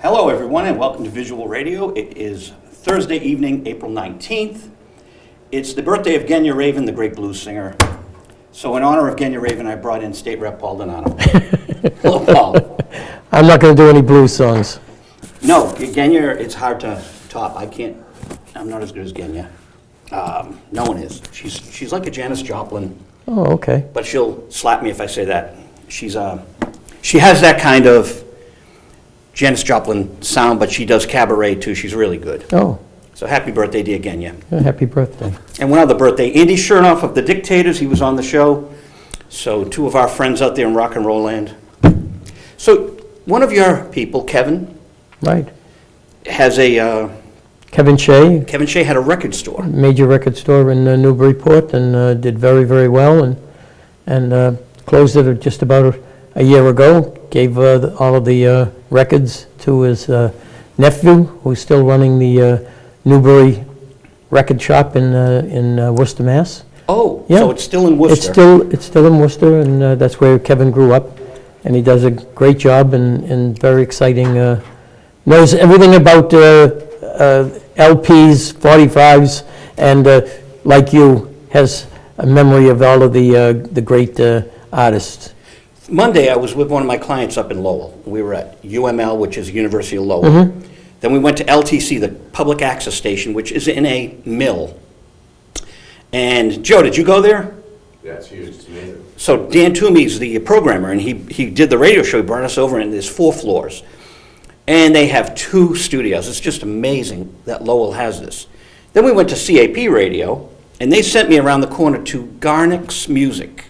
Hello, everyone, and welcome to Visual Radio. It is Thursday evening, April 19th. It's the birthday of Genya Raven, the great blues singer. So in honor of Genya Raven, I brought in State Rep Paul Donato. Hello, Paul. I'm not going to do any blues songs. No, Genya, it's hard to top. I'm not as good as Genya. No one is. She's like a Janis Joplin. Oh, okay. But she'll slap me if I say that. She has that kind of Janis Joplin sound, but she does cabaret too. She's really good. Oh, So happy birthday, dear Genya. happy birthday. And one other birthday, Andy Chernoff of the Dictators. He was on the show. So two of our friends out there in rock and roll land. So one of your people, Kevin, Right. has a Kevin Shea, Kevin Shea had a record store. major record store in Newburyport, and did very, very well, and closed it just about a year ago. Gave all of the records to his nephew, who's still running the Newbury record shop in Worcester, Mass. Oh, Yeah. so it's still in Worcester. It's still in Worcester, and that's where Kevin grew up, and he does a great job and very exciting. Knows everything about LPs, 45s, and like you, has a memory of all of the great artists. Monday, I was with one of my clients up in Lowell. We were at UML, which is University of Lowell. Then we went to LTC, the public access station, which is in a mill. And Joe, did you go there? Yeah, it's huge. It's amazing. So Dan Toomey's the programmer, and he did the radio show. He brought us over, and there's 4 floors. And they have 2 studios. It's just amazing that Lowell has this. Then we went to CAP Radio, and they sent me around the corner to Garnick's Music.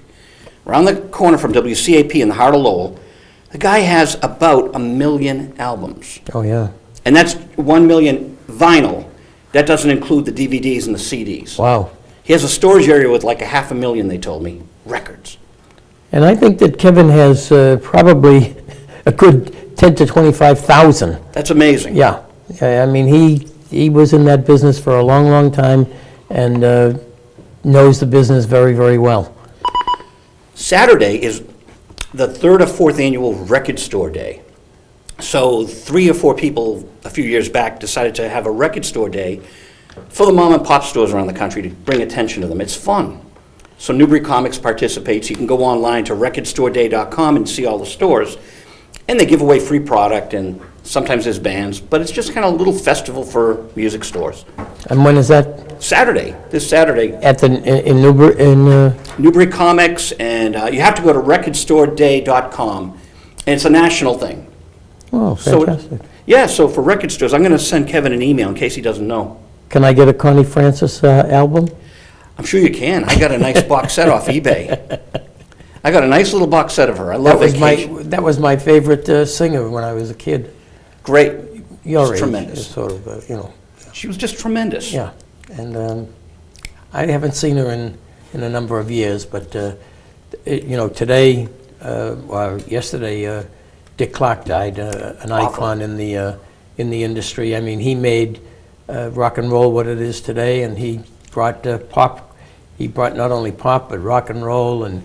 Around the corner from WCAP in the heart of Lowell. The guy has about 1 million albums. Oh, yeah. And that's 1 million vinyl. That doesn't include the DVDs and the CDs. Wow. He has a storage area with like 500,000, they told me, records. And I think that Kevin has probably a good 10 to 25,000. That's amazing. Yeah. I mean, he was in that business for a long, long time, and knows the business very, very well. Saturday is the 3rd or 4th annual record store day. So 3 or 4 people a few years back decided to have a record store day for the mom and pop stores around the country to bring attention to them. It's fun. So Newbury Comics participates. You can go online to recordstoreday.com and see all the stores. And they give away free product, and sometimes there's bands, but it's just kind of a little festival for music stores. And when is that? Saturday, this Saturday, At in Newbury, Newbury Comics, and you have to go to recordstoreday.com, and it's a national thing. oh, So, fantastic. yeah, so for record stores, I'm going to send Kevin an email in case he doesn't know. Can I get a Connie Francis album? I'm sure you can. I got a nice box set off eBay. I got a nice little box set of her. I love Vacation. That was my favorite singer when I was a kid. Great. Your It's age, tremendous. is sort of, She was just tremendous. yeah. And I haven't seen her in a number of years, but today, or yesterday, Dick Clark died, an icon in the industry. I mean, he made rock and roll what it is today, and he brought pop. He brought not only pop, but rock and roll and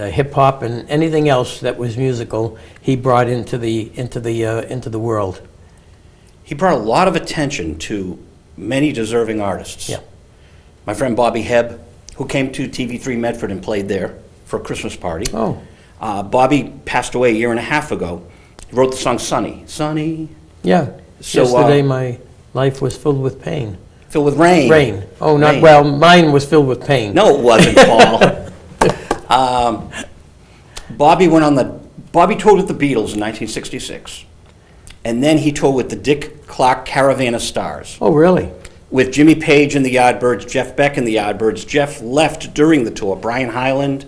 hip hop and anything else that was musical. He brought into the world. He brought a lot of attention to many deserving artists. Yeah. My friend Bobby Hebb, who came to TV3 Medford and played there for a Christmas party. Oh. Bobby passed away a year and a half ago. He wrote the song Sunny. Sunny. Yeah. So, Yesterday, my life was filled with pain. Filled with rain. Rain. Oh, not Rain. well. Mine was filled with pain. No, it wasn't, Paul. Bobby toured with the Beatles in 1966. And then he toured with the Dick Clark Caravan of Stars. Oh, really? With Jimmy Page and the Yardbirds, Jeff Beck and the Yardbirds. Jeff left during the tour. Brian Hyland,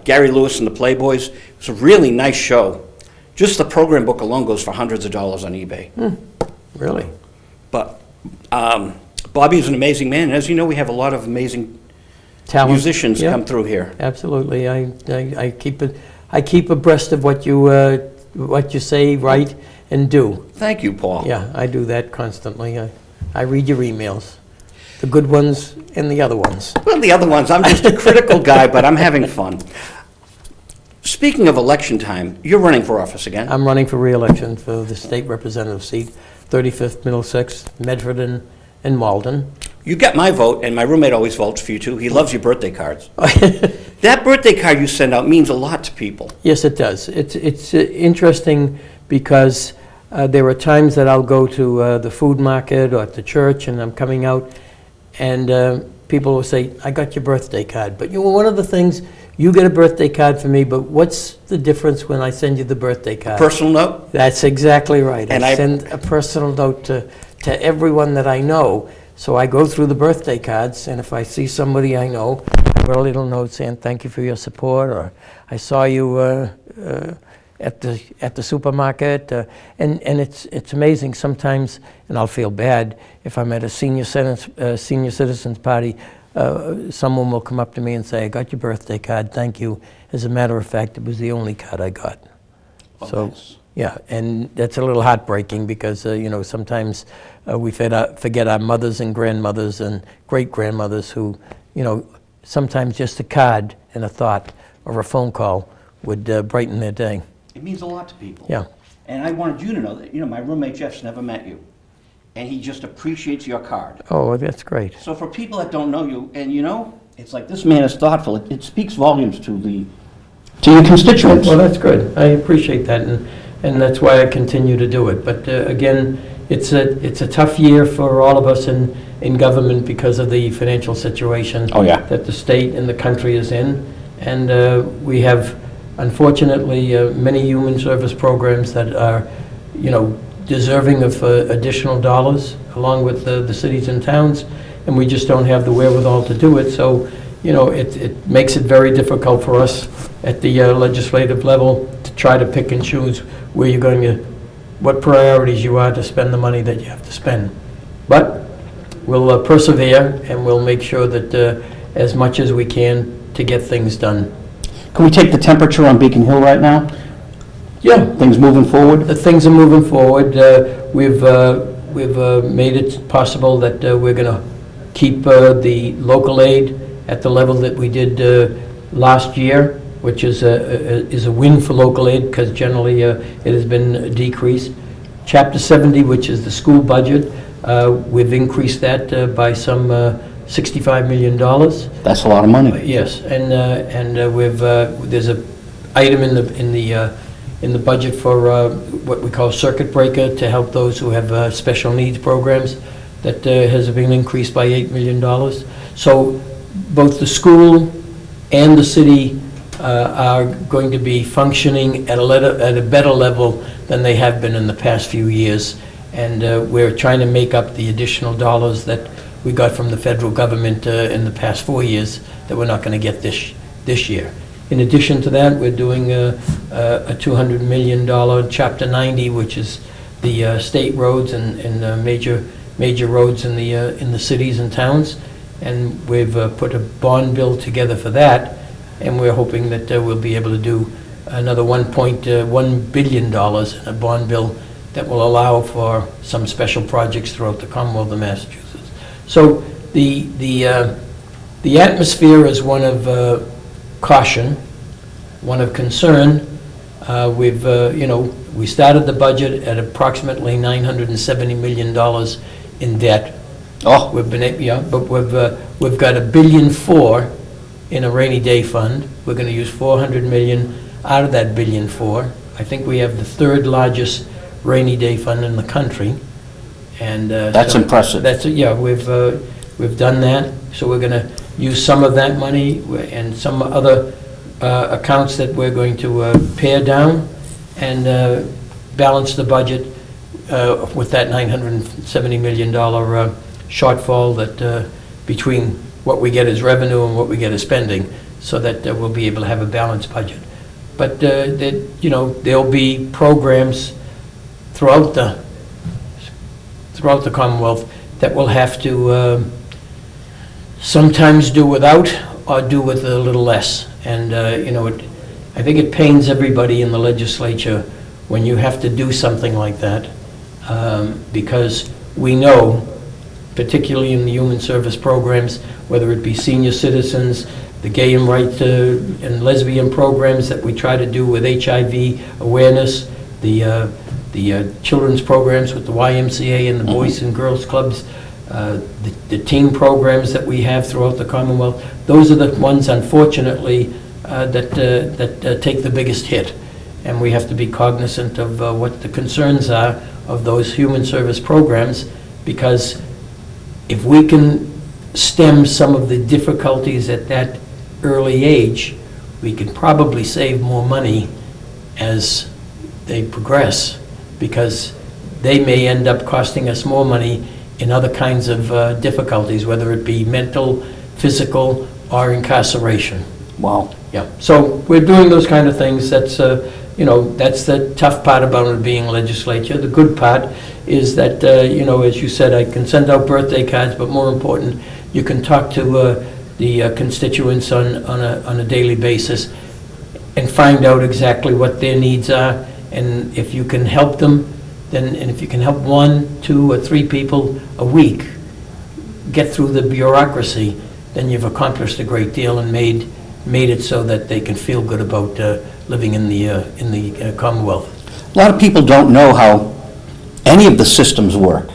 Gary Lewis and the Playboys. It was a really nice show. Just the program book alone goes for hundreds of dollars on eBay. Really? But Bobby is an amazing man. And as you know, we have a lot of amazing Talent. musicians Yeah. come through here. Absolutely. I keep abreast of what you say, write, and do. Thank you, Paul. Yeah, I do that constantly. I read your emails, the good ones and the other ones. Well, the other ones, I'm just a critical guy, but I'm having fun. Speaking of election time, you're running for office again. I'm running for re-election for the state representative seat, 35th, Middlesex, Medford, and Malden. You got my vote, and my roommate always votes for you too. He loves your birthday cards. That birthday card you send out means a lot to people. Yes, it does. It's interesting because there are times that I'll go to the food market or at the church, and I'm coming out, and people will say, I got your birthday card. But you know, one of the things, you get a birthday card for me, but what's the difference when I send you the birthday card? Personal note? That's exactly right. And I I- send a personal note to everyone that I know. So I go through the birthday cards, and if I see somebody I know, I wrote a little note saying, thank you for your support, or I saw you at the supermarket. And it's amazing sometimes, and I'll feel bad, if I'm at a senior citizens party, someone will come up to me and say, I got your birthday card, thank you. As a matter of fact, it was the only card I got. Oh, So, nice. yeah, and that's a little heartbreaking because, you know, sometimes we forget our mothers and grandmothers and great-grandmothers who, you know, sometimes just a card and a thought or a phone call would brighten their day. It means a lot to people. Yeah. And I wanted you to know that, my roommate Jeff's never met you, and he just appreciates your card. Oh, that's great. So for people that don't know you, and it's like this man is thoughtful, it speaks volumes to your constituents. Well, that's good. I appreciate that, and that's why I continue to do it. But again, it's a tough year for all of us in government because of the financial situation Oh, yeah. that the state and the country is in. And we have, unfortunately, many human service programs that are, deserving of additional dollars, along with the cities and towns, and we just don't have the wherewithal to do it. So, it makes it very difficult for us at the legislative level to try to pick and choose where you're going to, what priorities you are to spend the money that you have to spend. But we'll persevere, and we'll make sure that as much as we can to get things done. Can we take the temperature on Beacon Hill right now? Yeah, Things moving forward? the things are moving forward. We've made it possible that we're going to keep the local aid at the level that we did last year, which is a win for local aid because generally it has been decreased. Chapter 70, which is the school budget, we've increased that by some $65 million. That's a lot of money. Yes, and there's a item in the budget for what we call circuit breaker to help those who have special needs programs that has been increased by $8 million. So both the school and the city are going to be functioning at a better level than they have been in the past few years. And we're trying to make up the additional dollars that we got from the federal government in the past 4 years that we're not going to get this year. In addition to that, we're doing a $200 million Chapter 90, which is the state roads and major roads in the cities and towns. And we've put a bond bill together for that, and we're hoping that we'll be able to do another $1.1 billion in a bond bill that will allow for some special projects throughout the Commonwealth of Massachusetts. So the atmosphere is one of caution, one of concern. We started the budget at approximately $970 million in debt. Oh, We've been, but we've got $1.4 billion in a rainy day fund. We're going to use $400 million out of that $1.4 billion. I think we have the third largest rainy day fund in the country, and that's impressive. We've done that. So we're going to use some of that money and some other accounts that we're going to pare down and balance the budget with that $970 million shortfall that between what we get as revenue and what we get as spending, so that we'll be able to have a balanced budget. But there'll be programs throughout the Commonwealth that we'll have to sometimes do without or do with a little less. And I think it pains everybody in the legislature when you have to do something like that, because we know, particularly in the human service programs, whether it be senior citizens, the gay and right and lesbian programs that we try to do with HIV awareness, the children's programs with the YMCA and the Boys and Girls Clubs, the teen programs that we have throughout the Commonwealth. Those are the ones, unfortunately, that take the biggest hit. And we have to be cognizant of what the concerns are of those human service programs, because if we can stem some of the difficulties at that early age, we can probably save more money as they progress, because they may end up costing us more money in other kinds of difficulties, whether it be mental, physical, or incarceration. Wow. Yeah, so we're doing those kind of things. That's, that's the tough part about it being legislature. The good part is that, as you said, I can send out birthday cards, but more important, you can talk to the constituents on a daily basis and find out exactly what their needs are. And if you can help them, and if you can help 1, 2, or 3 people a week get through the bureaucracy, then you've accomplished a great deal and made it so that they can feel good about living in the Commonwealth. A lot of people don't know how any of the systems work.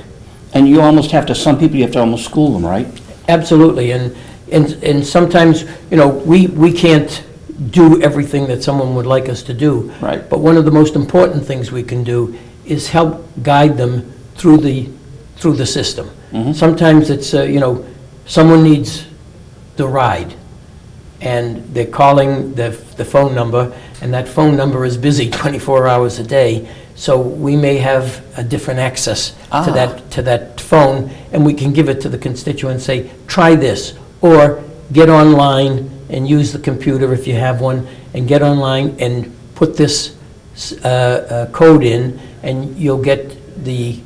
And you almost have to, some people, you have to almost school them, right? Absolutely, and sometimes, we can't do everything that someone would like us to do. Right. But one of the most important things we can do is help guide them through the system. Sometimes it's, someone needs the ride, and they're calling the phone number, and that phone number is busy 24 hours a day, so we may have a different access to that phone, and we can give it to the constituent and say, try this, or get online and use the computer if you have one, and get online and put this code in, and you'll get the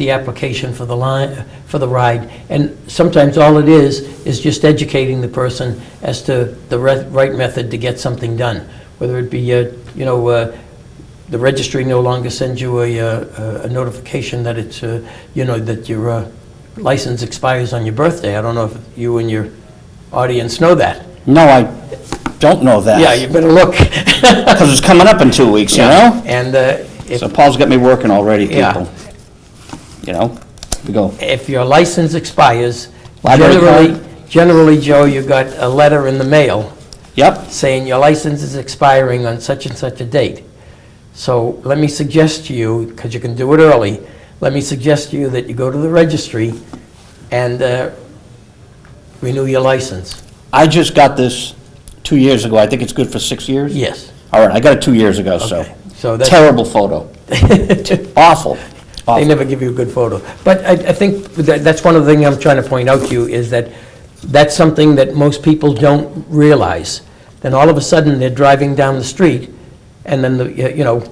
application for the ride. And sometimes all it is just educating the person as to the right method to get something done. Whether it be, the registry no longer sends you a notification that it's, that your license expires on your birthday. I don't know if you and your audience know that. No, I don't know that. Yeah, you better look. Because it's coming up in 2 weeks, you know? And So Paul's got me working already, Yeah. people. We go. if your license expires, Library generally, Joe, you got a letter in the mail Yep. saying your license is expiring on such and such a date. So let me suggest to you, because you can do it early, let me suggest to you that you go to the registry and renew your license. I just got this 2 years ago. I think it's good for 6 years? Yes. All right, I got it 2 years ago, so. Okay. So that's, Terrible photo. Awful. they Awful. never give you a good photo. But I think that's one of the things I'm trying to point out to you, is that that's something that most people don't realize. Then all of a sudden, they're driving down the street, and then,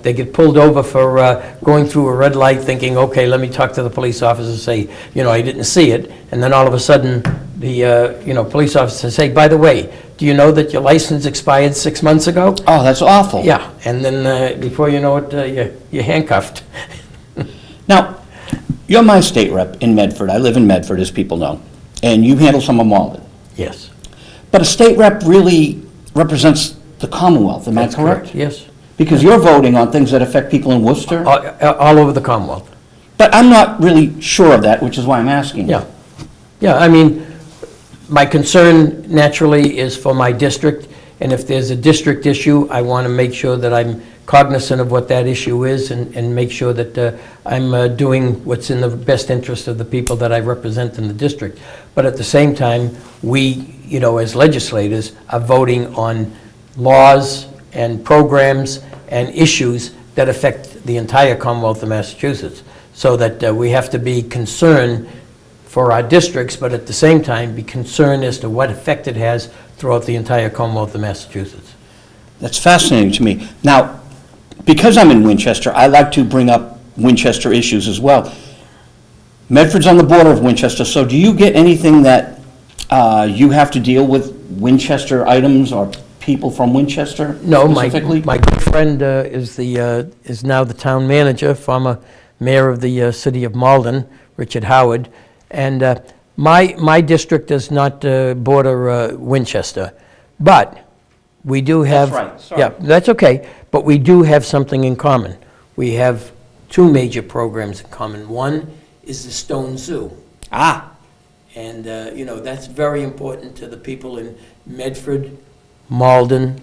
they get pulled over for going through a red light, thinking, okay, let me talk to the police officer and say, I didn't see it. And then all of a sudden, the, police officer say, by the way, do you know that your license expired 6 months ago? Oh, that's awful. Yeah, and then before you know it, you're handcuffed. Now, you're my state rep in Medford. I live in Medford, as people know. And you handle some of Malden. Yes. But a state rep really represents the Commonwealth, am I That's correct? Yes. Because you're voting on things that affect people in Worcester. All over the Commonwealth. But I'm not really sure of that, which is why I'm asking. Yeah. Yeah, I mean, my concern naturally is for my district, and if there's a district issue, I want to make sure that I'm cognizant of what that issue is, and make sure that I'm doing what's in the best interest of the people that I represent in the district. But at the same time, we, as legislators, are voting on laws and programs and issues that affect the entire Commonwealth of Massachusetts, so that we have to be concerned for our districts, but at the same time be concerned as to what effect it has throughout the entire Commonwealth of Massachusetts. That's fascinating to me. Now, because I'm in Winchester, I like to bring up Winchester issues as well. Medford's on the border of Winchester, so do you get anything that you have to deal with Winchester items or people from Winchester No, specifically? my good friend is now the town manager, former mayor of the city of Malden, Richard Howard, and my district does not border Winchester. But we do have... That's right, sorry. Yeah, that's okay, but we do have something in common. We have two major programs in common. One is the Stone Zoo. Ah, And, that's very important to the people in Medford, Malden,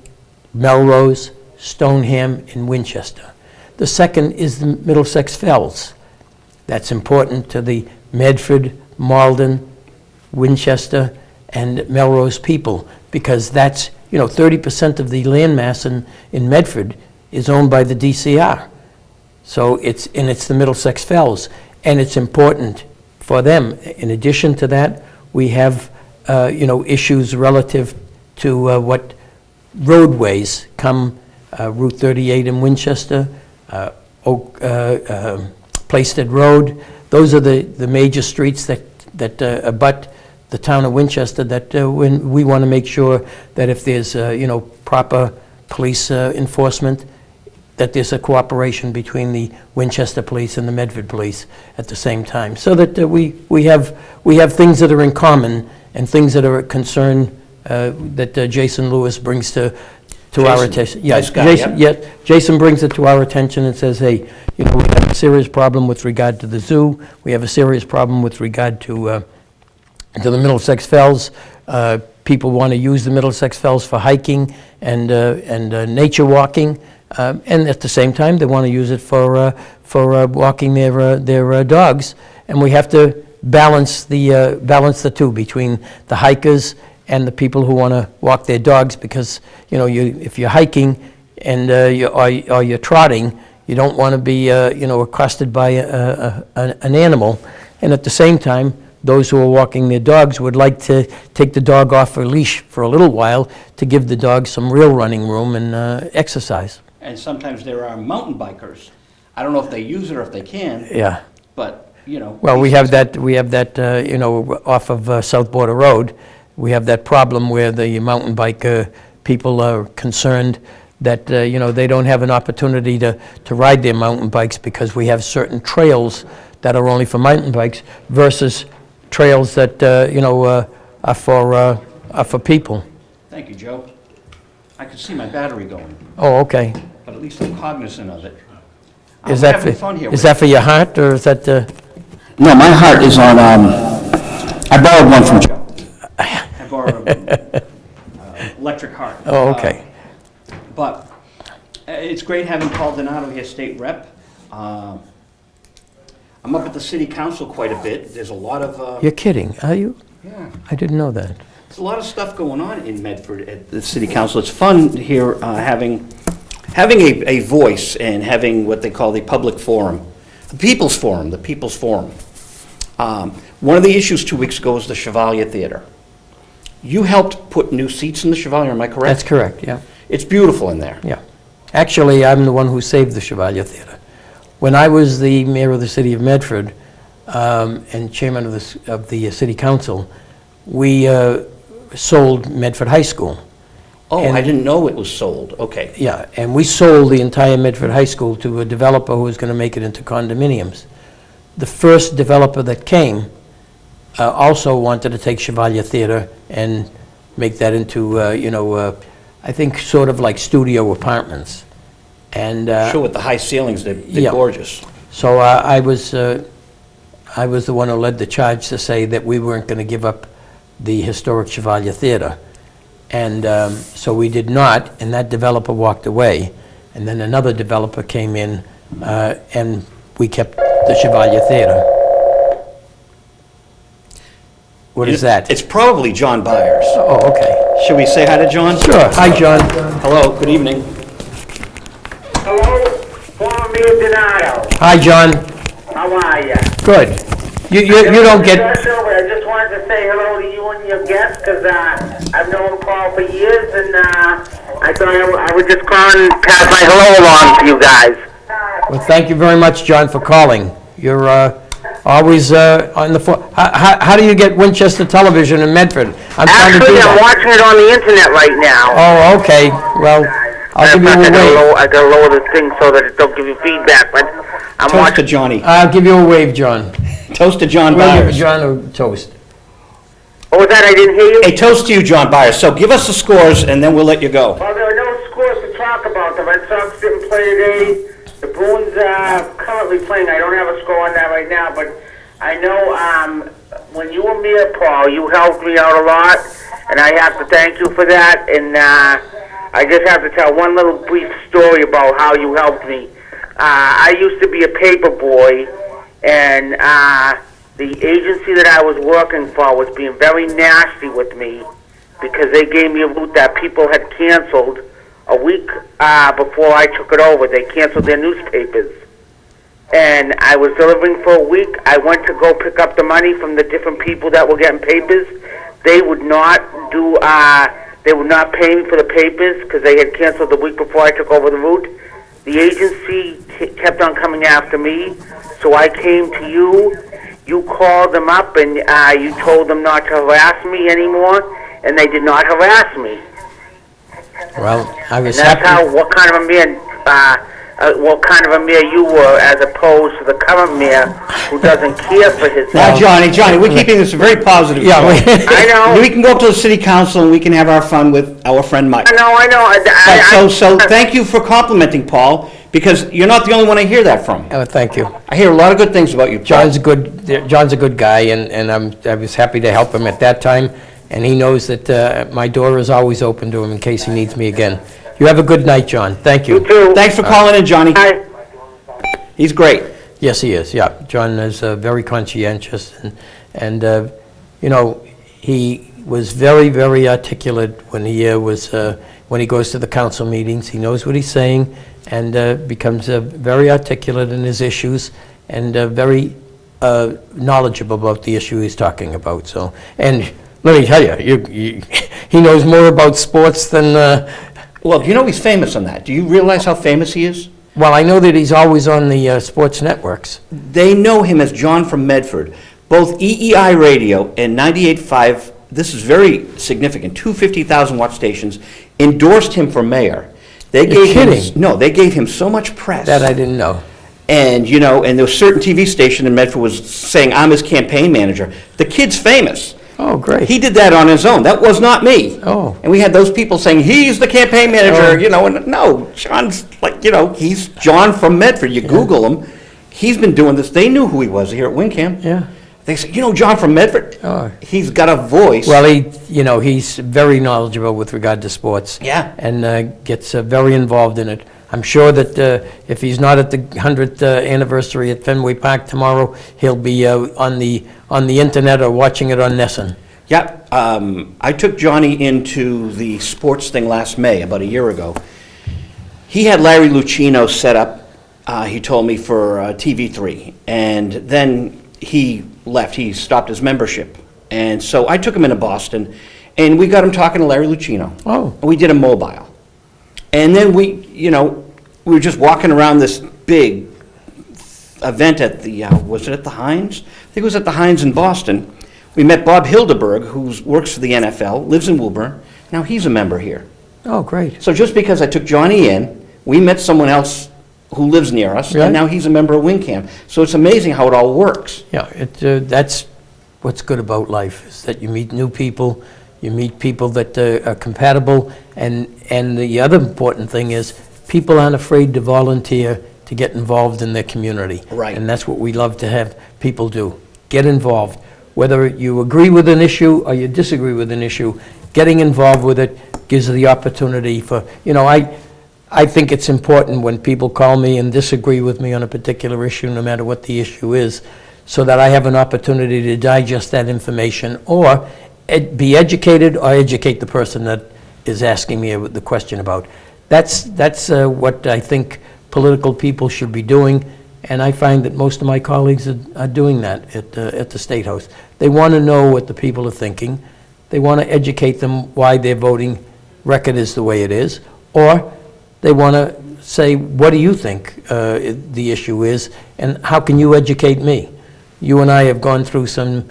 Melrose, Stoneham, and Winchester. The second is the Middlesex Fells. That's important to the Medford, Malden, Winchester, and Melrose people, because that's, 30% of the landmass in Medford is owned by the DCR. So it's the Middlesex Fells, and it's important for them. In addition to that, we have, issues relative to what roadways come, Route 38 in Winchester, Plaisted Road. Those are the major streets that abut the town of Winchester, that when we want to make sure that if there's, proper police enforcement, that there's a cooperation between the Winchester Police and the Medford Police at the same time, so that we have things that are in common and things that are a concern that Jason Lewis brings to our Jason, attention. nice guy, Jason, yeah, Jason brings it to our attention and says, hey, we have a serious problem with regard to the zoo. We have a serious problem with regard to the Middlesex Fells. People want to use the Middlesex Fells for hiking and nature walking. And at the same time, they want to use it for walking their dogs. And we have to balance the two between the hikers and the people who want to walk their dogs, because if you're hiking and or you're trotting, you don't want to be accosted by an animal. And at the same time, those who are walking their dogs would like to take the dog off a leash for a little while to give the dog some real running room and exercise. and sometimes there are mountain bikers. I don't know if they use it or if they can, Yeah. but, Well, we have that, off of South Border Road, we have that problem where the mountain bike people are concerned that, they don't have an opportunity to ride their mountain bikes because we have certain trails that are only for mountain bikes versus trails that, are for people. Thank you, Joe. I can see my battery going, Oh, okay. but at least I'm cognizant of it. Is We're that having fun here is with that for your heart, or is that, No, my heart is on, I borrowed one from Joe. I borrowed an electric heart. oh, okay. But it's great having Paul Donato here, state rep. I'm up at the city council quite a bit. There's a lot of, You're kidding, are you? yeah, I didn't know that. there's a lot of stuff going on in Medford at the city council. It's fun here having a voice and having what they call the public forum, the people's forum. One of the issues 2 weeks ago was the Chevalier Theater. You helped put new seats in the Chevalier, am I correct? That's correct, yeah. It's beautiful in there. Yeah. Actually, I'm the one who saved the Chevalier Theater. When I was the mayor of the city of Medford and chairman of the city council, we sold Medford High School. Oh, And- I didn't know it was sold. Okay. Yeah, and we sold the entire Medford High School to a developer who was going to make it into condominiums. The first developer that came also wanted to take Chevalier Theater and make that into, I think sort of like studio apartments. And Sure, with the high ceilings, they're Yeah. gorgeous. so I was the one who led the charge to say that we weren't going to give up the historic Chevalier Theater. And so we did not, and that developer walked away. And then another developer came in, and we kept the Chevalier Theater. What is that? It's probably John Byers. Oh, okay. Should we say hi to John? Sure. Hi, John. Hello, good evening. Hello, former Mayor Donato. Hi, John. How are you? Good. You don't get... I just wanted to say hello to you and your guests, because I've known Paul for years, and I thought I would just call and pass my hello along to you guys. Well, thank you very much, John, for calling. You're always on the phone. How do you get Winchester Television in Medford? I'm trying to do Actually, I'm that. watching it on the internet right now. Oh, okay. Well, I'll give you a wave. I gotta lower the thing so that it don't give you feedback, but I'm Toast to watching. Johnny. I'll give you a wave, John. Toast to John Will you, Byers. John, or toast? What was that? I didn't hear you. A toast to you, John Byers. So give us the scores, and then we'll let you go. Well, there are no scores to talk about. The Red Sox didn't play today. The Bruins currently playing. I don't have a score on that right now, but I know when you were mayor, Paul, you helped me out a lot, and I have to thank you for that. And I just have to tell one little brief story about how you helped me. I used to be a paper boy, and the agency that I was working for was being very nasty with me because they gave me a route that people had canceled a week before I took it over. They canceled their newspapers. And I was delivering for a week. I went to go pick up the money from the different people that were getting papers. They would not do, they would not pay me for the papers because they had canceled the week before I took over the route. The agency kept on coming after me, so I came to you. You called them up and you told them not to harass me anymore, and they did not harass me. Well, I was And that's happy. what kind of a man, what kind of a mayor you were, as opposed to the current mayor who doesn't care for his. Now, Johnny, we're keeping this very positive. Yeah, tone. I know. We can go up to the city council and we can have our fun with our friend Mike. I know. So thank you for complimenting Paul, because you're not the only one I hear that from. Thank you. I hear a lot of good things about you, Paul. John's a good guy, and I was happy to help him at that time, and he knows that my door is always open to him in case he needs me again. You have a good night, John. Thank you. You too. Thanks for calling in, Johnny. Bye. He's great. Yes, he is, yeah. John is very conscientious, and you know, he was very, very articulate when he when he goes to the council meetings. He knows what he's saying, and becomes very articulate in his issues, and very knowledgeable about the issue he's talking about. So, and let me tell you, he knows more about sports than. Well, you know he's famous on that. Do you realize how famous he is? Well, I know that he's always on the sports networks. They know him as John from Medford. Both EEI Radio and 98.5, this is very significant, 250,000 watt stations, endorsed him for mayor. They You're gave kidding. him, no, they gave him so much press. That I didn't know. And, you know, and there was a certain TV station in Medford was saying, I'm his campaign manager. The kid's famous. Oh, great. He did that on his own. That was not me. Oh. And we had those people saying, he's the campaign manager, Oh. you know, and no, John's like, you know, he's John from Medford. You Google him. He's been doing this. They knew who he was here at Wingham. Yeah. They said, you know, John from Medford? Oh. He's got a voice. Well, he's very knowledgeable with regard to sports. Yeah. And gets very involved in it. I'm sure that if he's not at the 100th anniversary at Fenway Park tomorrow, he'll be on the internet or watching it on Nessun. Yeah, I took Johnny into the sports thing last May, about a year ago. He had Larry Lucchino set up, he told me, for TV3. And then he left. He stopped his membership. And so I took him into Boston, and we got him talking to Larry Lucchino. Oh. And we did a mobile. And then we were just walking around this big event at the, was it at the Heinz? I think it was at the Heinz in Boston. We met Bob Hildeberg, who works for the NFL, lives in Woburn. Now he's a member here. Oh, great. So just because I took Johnny in, we met someone else who lives near us, Right. and now he's a member of Wingham. So it's amazing how it all works. Yeah, that's what's good about life, is that you meet new people, you meet people that are compatible, and the other important thing is people aren't afraid to volunteer to get involved in their community. Right. And that's what we love to have people do, get involved. Whether you agree with an issue or you disagree with an issue, getting involved with it gives you the opportunity for, I think it's important when people call me and disagree with me on a particular issue, no matter what the issue is, so that I have an opportunity to digest that information or be educated or educate the person that is asking me the question about. That's what I think political people should be doing, and I find that most of my colleagues are doing that at the State House. They want to know what the people are thinking. They want to educate them why their voting record is the way it is, or they want to say, what do you think the issue is, and how can you educate me? You and I have gone through some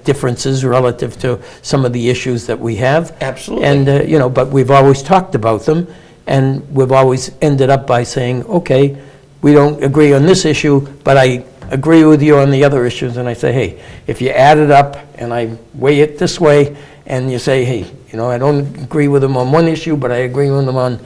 differences relative to some of the issues that we have. Absolutely. And, but we've always talked about them, and we've always ended up by saying, okay, we don't agree on this issue, but I agree with you on the other issues, and I say, hey, if you add it up and I weigh it this way, and you say, hey, you know, I don't agree with them on one issue, but I agree with them on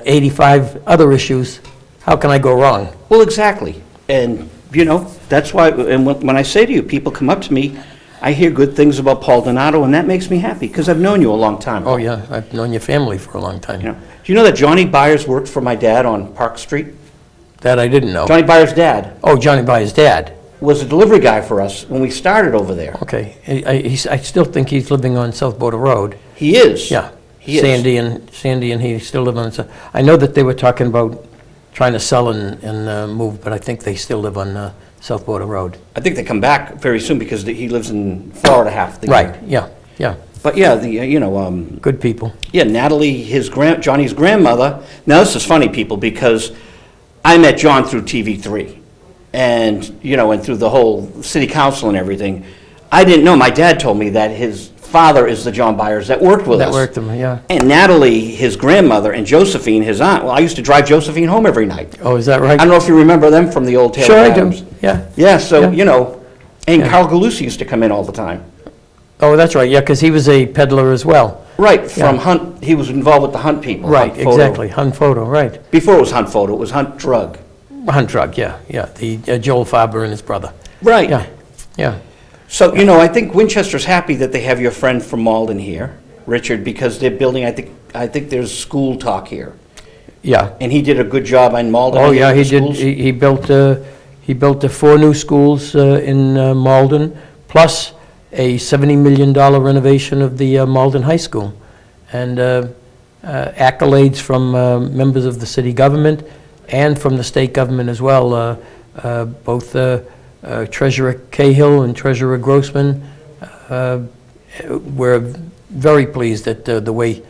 85 other issues, how can I go wrong? Well, exactly. And, you know, that's why, and when I say to you, people come up to me, I hear good things about Paul Donato, and that makes me happy, because I've known you a long time. Oh, yeah, I've known your family for a long time. You know, do you know that Johnny Byers worked for my dad on Park Street? That I didn't know. Johnny Byers' dad Oh, Johnny Byers' dad. was a delivery guy for us when we started over there. Okay, I still think he's living on South Border Road. He is. Yeah. He is. Sandy and he still live on, I know that they were talking about trying to sell and move, but I think they still live on South Border Road. I think they come back very soon because he lives in Florida half the year. Right, yeah, But yeah, good people. yeah, Natalie, Johnny's grandmother. Now this is funny, people, because I met John through TV3, and and through the whole city council and everything. I didn't know. My dad told me that his father is the John Byers that worked with us. That worked them, yeah. And Natalie, his grandmother, and Josephine, his aunt. Well, I used to drive Josephine home every night. Oh, is that right? I don't know if you remember them from the old Taylor Sure I Adams. do, yeah. Yeah, so, Yeah. and Yeah. Carl Galusi used to come in all the time. Oh, that's right, yeah, because he was a peddler as well. Right, from Yeah. Hunt, he was involved with the Hunt people. Right, Hunt Photo. exactly, Hunt Photo, right. Before it was Hunt Photo, it was Hunt Drug. Hunt Drug, yeah, the Joel Farber and his brother. Right. Yeah. So, I think Winchester's happy that they have your friend from Malden here, Richard, because they're building, I think there's school talk here. Yeah. And he did a good job on Malden. Oh, I yeah, think, he the did, schools. he built the 4 new schools in Malden, plus a $70 million renovation of the Malden High School. And accolades from members of the city government and from the state government as well. Both Treasurer Cahill and Treasurer Grossman were very pleased at the way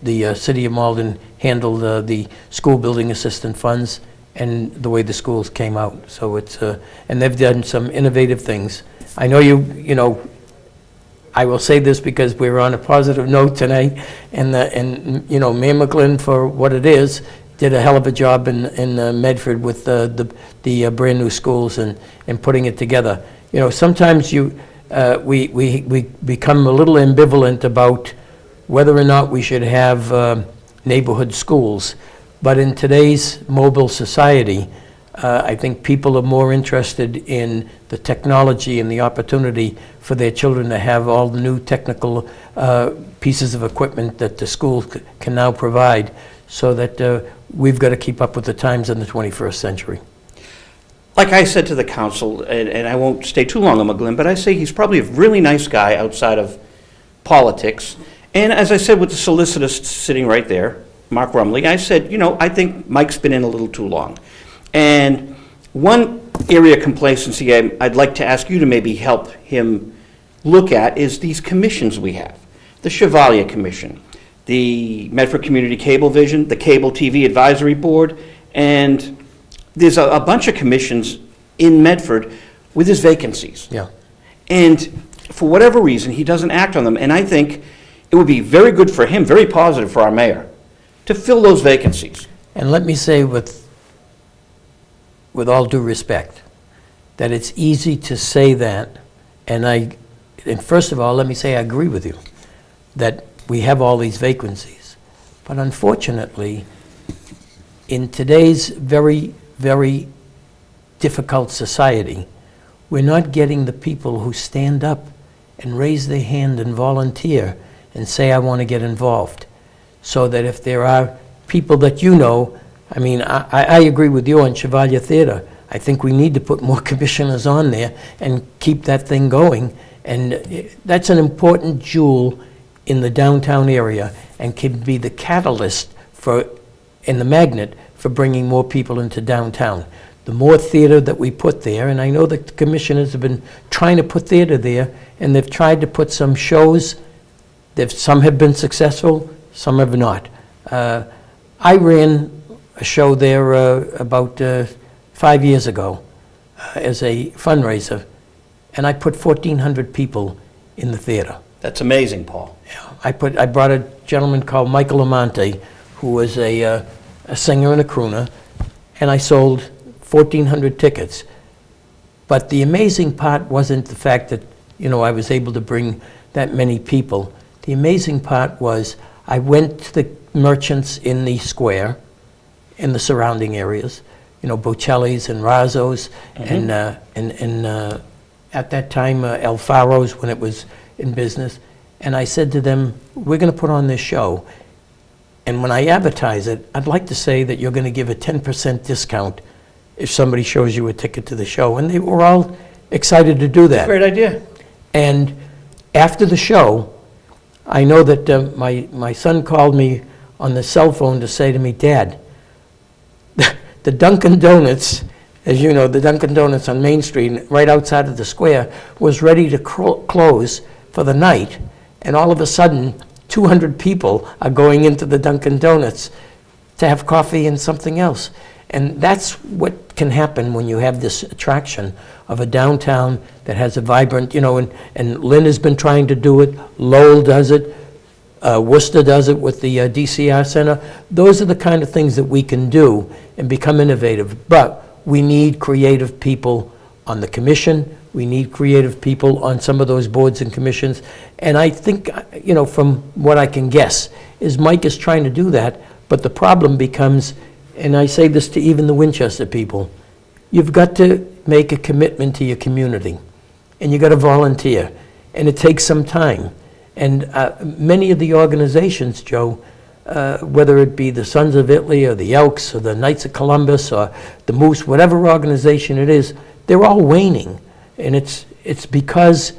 the city of Malden handled the school building assistant funds and the way the schools came out. So it's, and they've done some innovative things. I know I will say this because we're on a positive note tonight, and Mayor McGlynn, for what it is, did a hell of a job in Medford with the brand-new schools and putting it together. Sometimes we become a little ambivalent about whether or not we should have neighborhood schools. But in today's mobile society, I think people are more interested in the technology and the opportunity for their children to have all the new technical pieces of equipment that the schools can now provide, so that we've got to keep up with the times in the 21st century. Like I said to the council, and I won't stay too long on McGlynn, but I say he's probably a really nice guy outside of politics. And as I said with the solicitor sitting right there, Mark Rumley, I said, I think Mike's been in a little too long. And one area of complacency I'd like to ask you to maybe help him look at is these commissions we have. The Chevalier Commission, the Medford Community Cablevision, the Cable TV Advisory Board, and there's a bunch of commissions in Medford with his vacancies. Yeah. And for whatever reason, he doesn't act on them. And I think it would be very good for him, very positive for our mayor, to fill those vacancies. And let me say with all due respect, that it's easy to say that, and first of all, let me say I agree with you, that we have all these vacancies. But unfortunately, in today's very, very difficult society, we're not getting the people who stand up and raise their hand and volunteer and say, I want to get involved. So that if there are people that I agree with you on Chevalier Theater. I think we need to put more commissioners on there and keep that thing going. And that's an important jewel in the downtown area and can be the catalyst and the magnet for bringing more people into downtown. The more theater that we put there, and I know that the commissioners have been trying to put theater there, and they've tried to put some shows. Some have been successful, some have not. I ran a show there about 5 years ago as a fundraiser, and I put 1,400 people in the theater. That's amazing, Paul. Yeah, I brought a gentleman called Michael Amante, who was a singer and a crooner, and I sold 1,400 tickets. But the amazing part wasn't the fact that, I was able to bring that many people. The amazing part was I went to the merchants in the square, in the surrounding areas, Bocelli's and Razzo's, and at that time, Alfaro's when it was in business. And I said to them, we're going to put on this show. And when I advertise it, I'd like to say that you're going to give a 10% discount if somebody shows you a ticket to the show. And they were all excited to do that. Great idea. And after the show, I know that my son called me on the cell phone to say to me, Dad, the Dunkin' Donuts, as you know, the Dunkin' Donuts on Main Street, right outside of the square, was ready to close for the night. And all of a sudden, 200 people are going into the Dunkin' Donuts to have coffee and something else. And that's what can happen when you have this attraction of a downtown that has a vibrant, and Lynn has been trying to do it, Lowell does it, Worcester does it with the DCR Center. Those are the kind of things that we can do and become innovative. But we need creative people on the commission. We need creative people on some of those boards and commissions. And I think, from what I can guess, is Mike is trying to do that, but the problem becomes, and I say this to even the Winchester people, you've got to make a commitment to your community, and you've got to volunteer, and it takes some time. And many of the organizations, Joe, whether it be the Sons of Italy or the Elks or the Knights of Columbus or the Moose, whatever organization it is, they're all waning. And it's because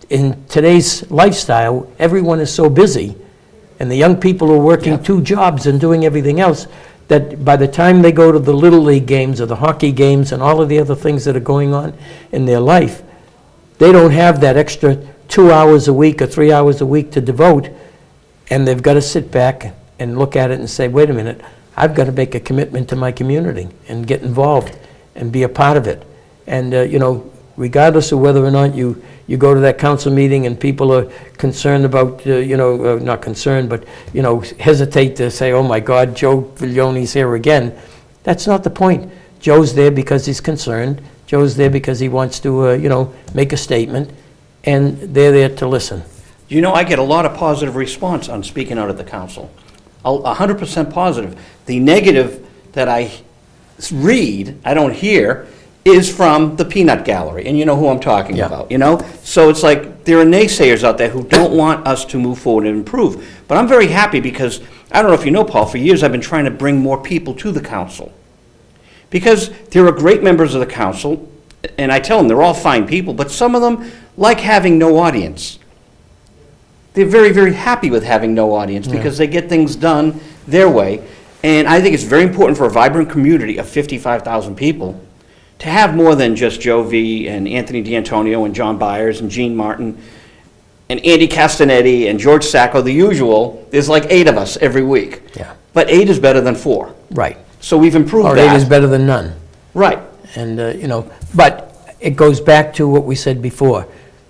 in today's lifestyle, everyone is so busy, and the young people are working 2 jobs and doing everything else, that by the time they go to the Little League games or the hockey games and all of the other things that are going on in their life, they don't have that extra 2 hours a week or 3 hours a week to devote, and they've got to sit back and look at it and say, wait a minute, I've got to make a commitment to my community and get involved and be a part of it. And, regardless of whether or not you go to that council meeting and people are concerned about, not concerned, but, hesitate to say, oh my God, Joe Viglione's here again. That's not the point. Joe's there because he's concerned. Joe's there because he wants to, make a statement, and they're there to listen. I get a lot of positive response on speaking out at the council. 100% positive. The negative that I read, I don't hear, is from the peanut gallery, and you know who I'm talking about, So it's like there are naysayers out there who don't want us to move forward and improve. But I'm very happy because, I don't know if you know, Paul, for years I've been trying to bring more people to the council. Because there are great members of the council, and I tell them they're all fine people, but some of them like having no audience. They're very, very happy with having no audience because they get things done their way. And I think it's very important for a vibrant community of 55,000 people to have more than just Joe V. and Anthony D'Antonio and John Byers and Gene Martin and Andy Castanetti and George Sacco, the usual. There's like 8 of us every week. Yeah. But 8 is better than 4. Right. So we've improved Or that. 8 is better than none. Right. And, but it goes back to what we said before.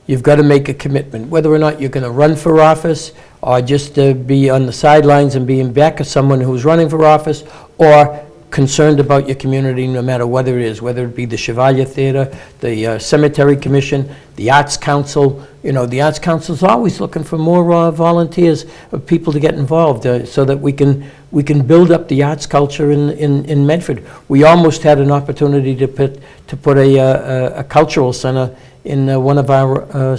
You've got to make a commitment, whether or not you're going to run for office or just be on the sidelines and being back of someone who's running for office, or concerned about your community no matter what it is, whether it be the Chevalier Theater, the Cemetery Commission, the Arts Council. The Arts Council is always looking for more volunteers, of people to get involved, so that we can build up the arts culture in Medford. We almost had an opportunity to put a cultural center in one of our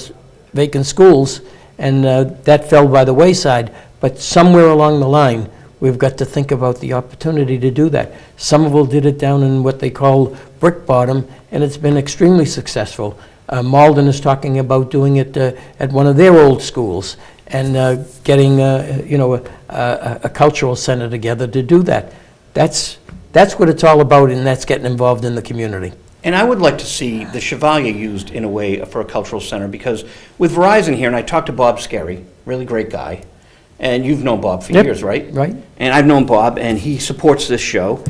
vacant schools, and that fell by the wayside. But somewhere along the line, we've got to think about the opportunity to do that. Somerville did it down in what they call Brick Bottom, and it's been extremely successful. Malden is talking about doing it at one of their old schools, and getting a cultural center together to do that. That's what it's all about, and that's getting involved in the community. And I would like to see the Chevalier used in a way for a cultural center, because with Verizon here, and I talked to Bob Scarry, really great guy, and you've known Bob for years, right? Right. And I've known Bob, and he supports this show.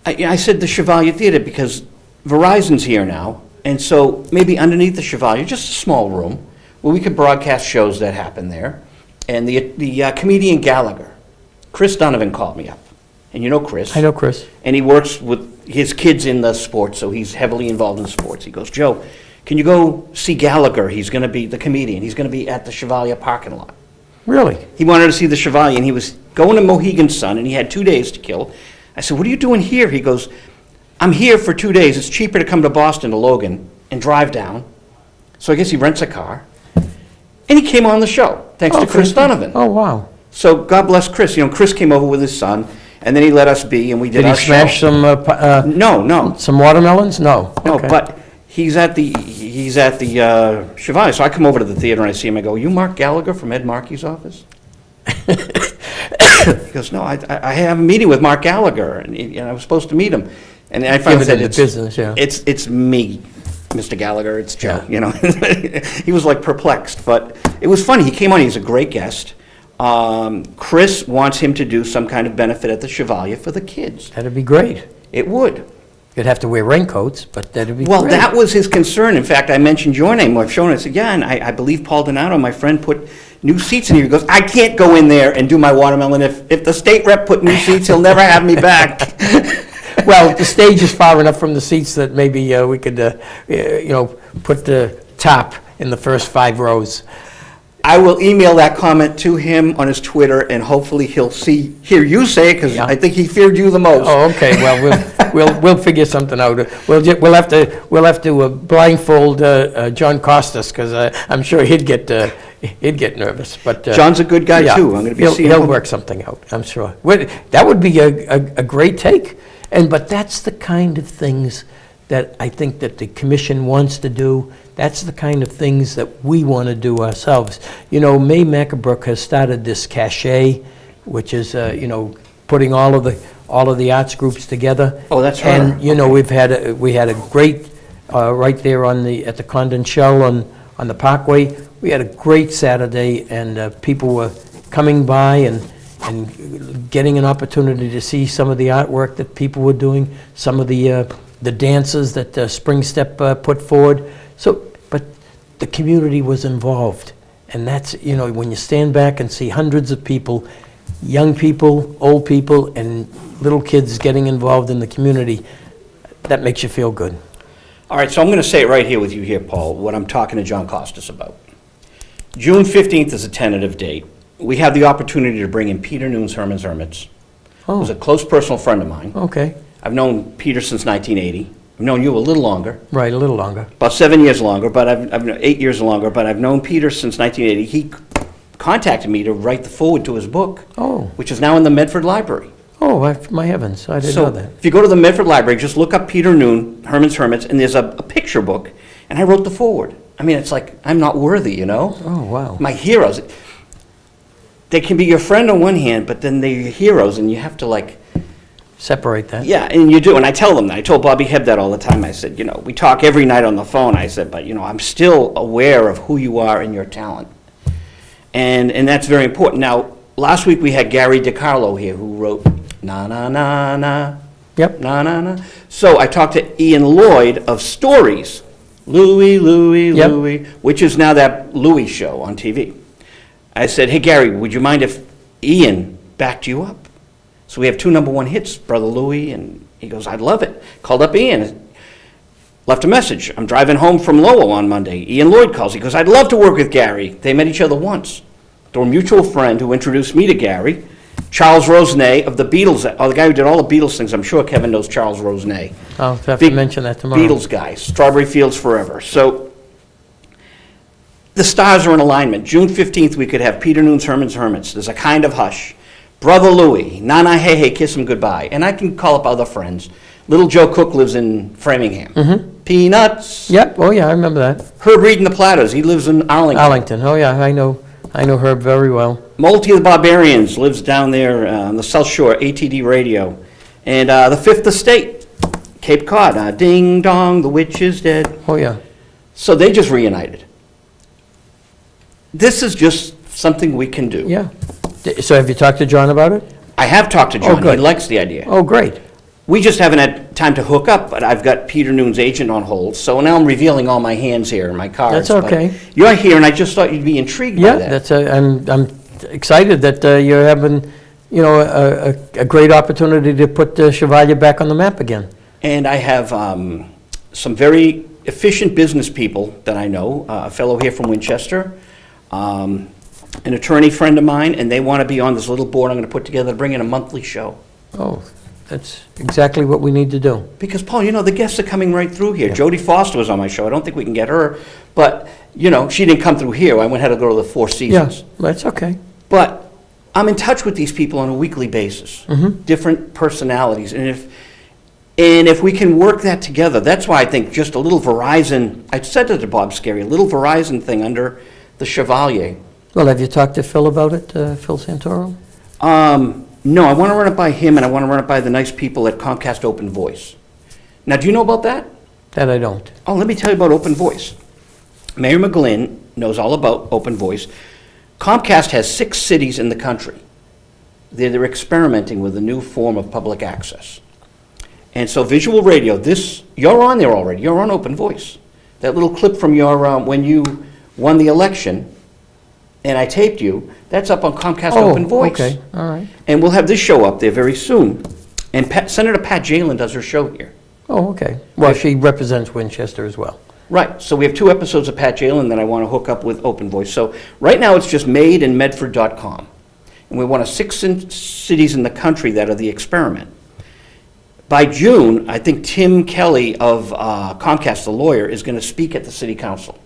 I said the Chevalier Theater because Verizon's here now, and so maybe underneath the Chevalier, just a small room, where we could broadcast shows that happen there. And the comedian Gallagher, Chris Donovan, called me up. And you know Chris. I know Chris. And he works with his kid's in the sports, so he's heavily involved in sports. He goes, Joe, can you go see Gallagher? He's going to be the comedian. He's going to be at the Chevalier parking lot. Really? He wanted to see the Chevalier, and he was going to Mohegan Sun, and he had 2 days to kill. I said, what are you doing here? He goes, I'm here for 2 days. It's cheaper to come to Boston, to Logan, and drive down. So I guess he rents a car. And he came on the show, thanks to Chris Donovan. Oh, wow. So God bless Chris. Chris came over with his son, and then he let us be, and we did Did he our show. smash some, No. some watermelons? No. No, Okay. but he's at the Chevalier. So I come over to the theater and I see him. I go, "You Mark Gallagher from Ed Markey's office?" He goes, "No, I have a meeting with Mark Gallagher, and I was supposed to meet him." And I found Given that in the it's business, yeah. it's me, Mr. Gallagher. It's Joe. Yeah. He was like perplexed, but it was funny. He came on. He's a great guest. Chris wants him to do some kind of benefit at the Chevalier for the kids. That'd be great. It would. You'd have to wear raincoats, but that'd be Well, great. that was his concern. In fact, I mentioned your name. I've shown it. I said, yeah, and I believe Paul Donato, my friend, put new seats in here. He goes, I can't go in there and do my watermelon. If the state rep put new seats, he'll never have me back. Well, the stage is far enough from the seats that maybe we could, put the top in the first 5 rows. I will email that comment to him on his Twitter, and hopefully he'll hear you say it, because Yeah. I think he feared you the most. Oh, okay. Well, we'll figure something out. We'll have to blindfold John Costas, because I'm sure he'd get nervous. But John's a good guy, yeah, too. I'm going to be seeing he'll him. work something out, I'm sure. That would be a great take. But that's the kind of things that I think that the commission wants to do. That's the kind of things that we want to do ourselves. May Macabrook has started this cachet, which is, putting all of the arts groups together. Oh, that's her. And, we had a great, right there at the Condon Shell on the Parkway. We had a great Saturday, and people were coming by and getting an opportunity to see some of the artwork that people were doing, some of the dances that Spring Step put forward. But the community was involved, and that's, when you stand back and see hundreds of people, young people, old people, and little kids getting involved in the community, that makes you feel good. All right, so I'm going to say it right here with you here, Paul, what I'm talking to John Costas about. June 15th is a tentative date. We have the opportunity to bring in Peter Noon's Herman's Hermits, who's a close personal friend of mine. Okay, I've known Peter since 1980. I've known you a little longer, right, a little longer. about 7 years longer, but I've known 8 years longer, but I've known Peter since 1980. He contacted me to write the foreword to his book, Oh, which is now in the Medford Library. my heavens, I didn't So know that. if you go to the Medford Library, just look up Peter Noon, Herman's Hermits, and there's a picture book, and I wrote the foreword. I mean, it's like, I'm not worthy, Oh, wow. My heroes. They can be your friend on one hand, but then they're your heroes, and you have to Separate that. yeah, and you do. And I tell them that. I told Bobby Hebb that all the time. I said, we talk every night on the phone. I said, but, I'm still aware of who you are and your talent. And that's very important. Now, last week we had Gary DiCarlo here, who wrote Na Na Na Na. Yep. Na Na Na. So I talked to Ian Lloyd of Stories, Louie, Louie, Yep. Louie, which is now that Louie show on TV. I said, hey, Gary, would you mind if Ian backed you up? So we have 2 #1 hits, Brother Louie, and he goes, I'd love it. Called up Ian, left a message. I'm driving home from Lowell on Monday. Ian Lloyd calls. He goes, I'd love to work with Gary. They met each other once. They were a mutual friend who introduced me to Gary. Charles Rosenet of the Beatles, the guy who did all the Beatles things. I'm sure Kevin knows Charles Rosenet. I'll have Big to mention that tomorrow. Beatles guy, Strawberry Fields Forever. So the stars are in alignment. June 15th, we could have Peter Noon's Herman's Hermits. There's a kind of hush. Brother Louie, Nana Hey Hey, Kiss Him Goodbye. And I can call up other friends. Little Joe Cook lives in Framingham. Peanuts. Yep, oh yeah, I remember that. Herb Reed and the Platters, he lives in Arlington. Arlington, oh yeah, I know Herb very well. Multi of the Barbarians lives down there on the South Shore, ATD Radio. And the Fifth Estate, Cape Cod, Ding Dong, the Witch is Dead. Oh yeah. So they just reunited. This is just something we can do. Yeah. So have you talked to John about it? I have talked to John. He good. likes the idea. Oh, great. We just haven't had time to hook up, but I've got Peter Noon's agent on hold, so now I'm revealing all my hands here and my cards. That's but okay. You're here, and I just thought you'd be intrigued by Yeah, that. I'm excited that you're having, a great opportunity to put Chevalier back on the map again. And I have some very efficient business people that I know, a fellow here from Winchester, an attorney friend of mine, and they want to be on this little board I'm going to put together to bring in a monthly show. Oh, that's exactly what we need to do. Because, Paul, the guests are coming right through here. Jodie Foster was on my show. I don't think we can get her, but, she didn't come through here. I had to go to the Four Seasons. Yeah, that's okay. But I'm in touch with these people on a weekly basis, different personalities. And if we can work that together, that's why I think just a little Verizon, I said it to Bob Scary, a little Verizon thing under the Chevalier. Well, have you talked to Phil about it, Phil Santoro? No, I want to run it by him, and I want to run it by the nice people at Comcast Open Voice. Now, do you know about that? That I don't. Oh, let me tell you about Open Voice. Mayor McGlynn knows all about Open Voice. Comcast has 6 cities in the country. They're experimenting with a new form of public access. And so visual radio, you're on there already. You're on Open Voice. That little clip from your, when you won the election, and I taped you, that's up on Comcast Open Voice. Okay, all right. And we'll have this show up there very soon. And Senator Pat Jalen does her show here. Oh, okay. Well, she represents Winchester as well. Right, so we have 2 episodes of Pat Jalen that I want to hook up with Open Voice. So right now it's just madeandmedford.com. And we want 6 cities in the country that are the experiment. By June, I think Tim Kelly of Comcast, the lawyer, is going to speak at the city council.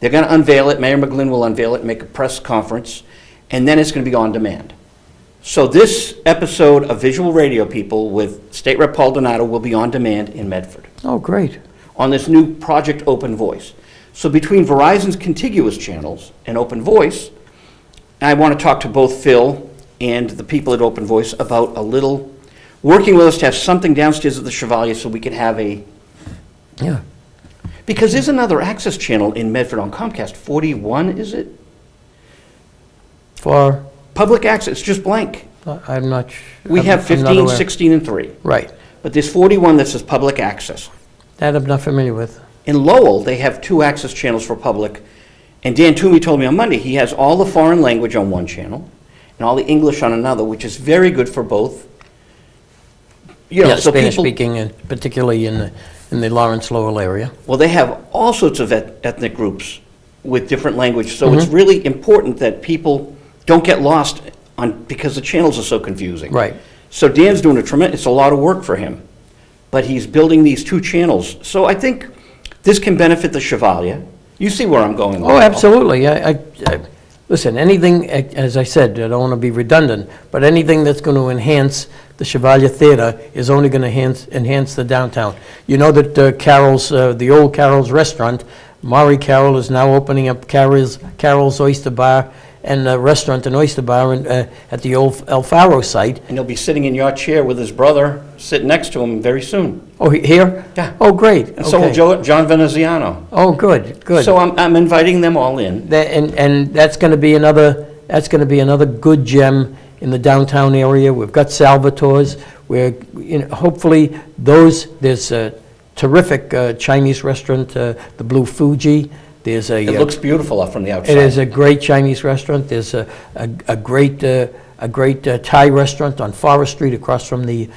They're going to unveil it, Mayor McGlynn will unveil it, make a press conference, and then it's going to be on demand. So this episode of Visual Radio People with State Rep Paul Donato will be on demand in Medford Oh, great. on this new Project Open Voice. So between Verizon's contiguous channels and Open Voice, I want to talk to both Phil and the people at Open Voice about working with us to have something downstairs at the Chevalier so we can have Yeah. because there's another access channel in Medford on Comcast, 41, is it? For, Public access, it's just blank. I'm not. We have I'm not 15, aware. 16, and 3. Right. But there's 41 that says public access. That I'm not familiar with. In Lowell, they have 2 access channels for public, and Dan Toomey told me on Monday, he has all the foreign language on one channel and all the English on another, which is very good for both. Yeah, So Spanish people, speaking, and particularly in the Lawrence Lowell area. well, they have all sorts of ethnic groups with different language, so Mm-hmm. it's really important that people don't get lost because the channels are so confusing. Right. So Dan's doing it's a lot of work for him, but he's building these 2 channels. So I think this can benefit the Chevalier. You see where I'm going with Oh, it. absolutely. Listen, anything, as I said, I don't want to be redundant, but anything that's going to enhance the Chevalier Theater is only going to enhance the downtown. You know that Carol's, the old Carol's restaurant, Maury Carroll is now opening up Carol's Oyster Bar and restaurant and oyster bar at the old El Faro site. And he'll be sitting in your chair with his brother, sitting next to him very soon. Oh, here? Yeah. Oh, great. And so will Okay. John Veneziano. Oh, good, good. So I'm inviting them all in. And that's going to be another good gem in the downtown area. We've got Salvatore's, where hopefully there's a terrific Chinese restaurant, the Blue Fuji. There's a. It looks beautiful up from the outside. It is a great Chinese restaurant. There's a great Thai restaurant on Forest Street across from the